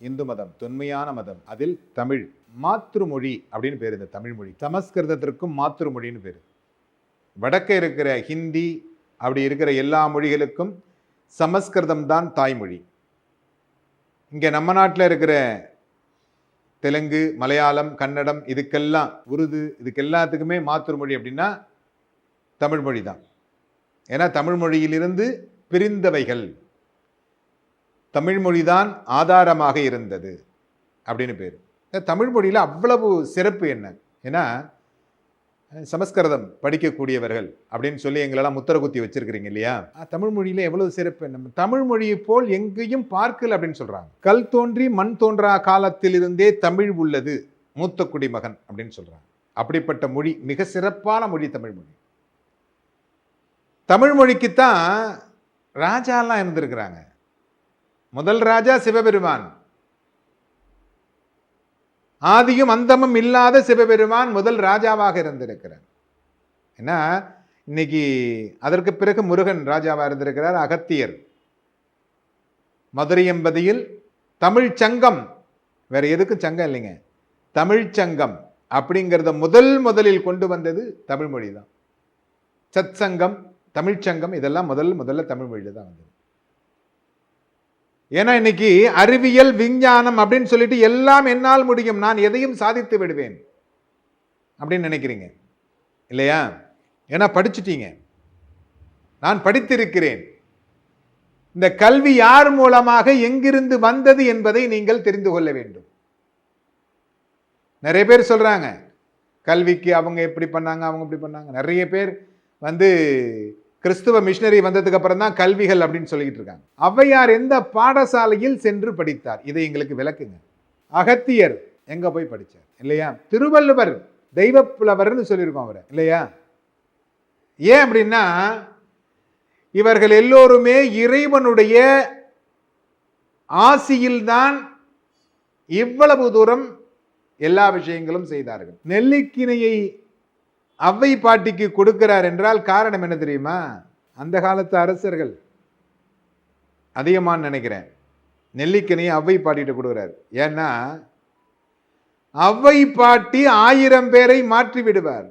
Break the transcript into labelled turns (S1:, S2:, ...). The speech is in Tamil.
S1: இந்து மதம் தொன்மையான மதம். அதில் தமிழ் மாத்ருமொழி அப்படின்னு பேர். இந்த தமிழ் மொழி சமஸ்கிருதத்திற்கும் மாத்ருமொழின்னு பேர். வடக்க இருக்கிற ஹிந்தி அப்படி இருக்கிற எல்லா மொழிகளுக்கும் சமஸ்கிருதம் தான் தாய்மொழி. இங்கே நம்ம நாட்டில் இருக்கிற தெலுங்கு, மலையாளம், கன்னடம், இதுக்கெல்லாம் உருது, இதுக்கு எல்லாத்துக்குமே மாத்ருமொழி அப்படின்னா தமிழ் மொழி தான். ஏன்னா தமிழ் மொழியிலிருந்து பிரிந்தவைகள், தமிழ் மொழிதான் ஆதாரமாக இருந்தது அப்படின்னு பேர். தமிழ் மொழியில் அவ்வளவு சிறப்பு என்ன? ஏன்னா சமஸ்கிருதம் படிக்கக்கூடியவர்கள் அப்படின்னு சொல்லி எங்களெல்லாம் முத்திர குத்தி வச்சிருக்கிறீங்க இல்லையா? தமிழ் மொழியில் எவ்வளவு சிறப்பு. நம்ம தமிழ் மொழியை போல் எங்கேயும் பார்க்கல அப்படின்னு சொல்றாங்க. கல் தோன்றி மண் தோன்றா காலத்திலிருந்தே தமிழ் உள்ளது மூத்த குடிமகன் அப்படின்னு சொல்றாங்க. அப்படிப்பட்ட மொழி, மிக சிறப்பான மொழி தமிழ் மொழி. தமிழ் மொழிக்குத்தான் ராஜாலாம் இருந்திருக்கிறாங்க. முதல் ராஜா சிவபெருமான். ஆதியும் அந்தமும் இல்லாத சிவபெருமான் முதல் ராஜாவாக இருந்திருக்கிறார். ஏன்னா இன்னைக்கு அதற்கு பிறகு முருகன் ராஜாவாக இருந்திருக்கிறார். அகத்தியர் மதுரை எம்பதியில் தமிழ் சங்கம், வேற எதுக்கும் சங்கம் இல்லைங்க, தமிழ் சங்கம் அப்படிங்கிறத முதலில் கொண்டு வந்தது தமிழ் மொழி தான். சத் சங்கம், தமிழ்ச்சங்கம், இதெல்லாம் முதல்ல தமிழ் மொழியில தான் வந்தது. ஏன்னா இன்னைக்கு அறிவியல் விஞ்ஞானம் அப்படின்னு சொல்லிட்டு எல்லாம் என்னால் முடியும், நான் எதையும் சாதித்து விடுவேன் அப்படின்னு நினைக்கிறீங்க இல்லையா? ஏன்னா படிச்சுட்டீங்க. நான் படித்திருக்கிறேன். இந்த கல்வி யார் மூலமாக எங்கிருந்து வந்தது என்பதை நீங்கள் தெரிந்து கொள்ள வேண்டும். நிறைய பேர் சொல்றாங்க கல்விக்கு அவங்க எப்படி பண்ணாங்க, அவங்க இப்படி பண்ணாங்க. நிறைய பேர் கிறிஸ்துவ மிஷினரி வந்ததுக்கு அப்புறம் தான் கல்விகள் அப்படின்னு சொல்லிட்டு இருக்காங்க. ஔவையார் எந்த பாடசாலையில் சென்று படித்தார்? இதை எங்களுக்கு விளக்குங்க. அகத்தியர் எங்க போய் படிச்சார் இல்லையா? திருவள்ளுவர் தெய்வ புலவர்னு சொல்லியிருக்கோம் அவரை இல்லையா? ஏன் அப்படின்னா இவர்கள் எல்லோருமே இறைவனுடைய ஆசியில்தான் இவ்வளவு தூரம் எல்லா விஷயங்களும் செய்தார்கள். நெல்லிக்கிணையை அவ்வை பாட்டிக்கு கொடுக்கிறார் என்றால் காரணம் என்ன தெரியுமா? அந்த காலத்து அரசர்கள், அதிகமான நினைக்கிறேன், நெல்லிக்கனியை அவ்வை பாட்டிட்டு கொடுக்கிறார். ஏன்னா அவ்வை பாட்டி 1000 பேரை மாற்றி விடுவார்.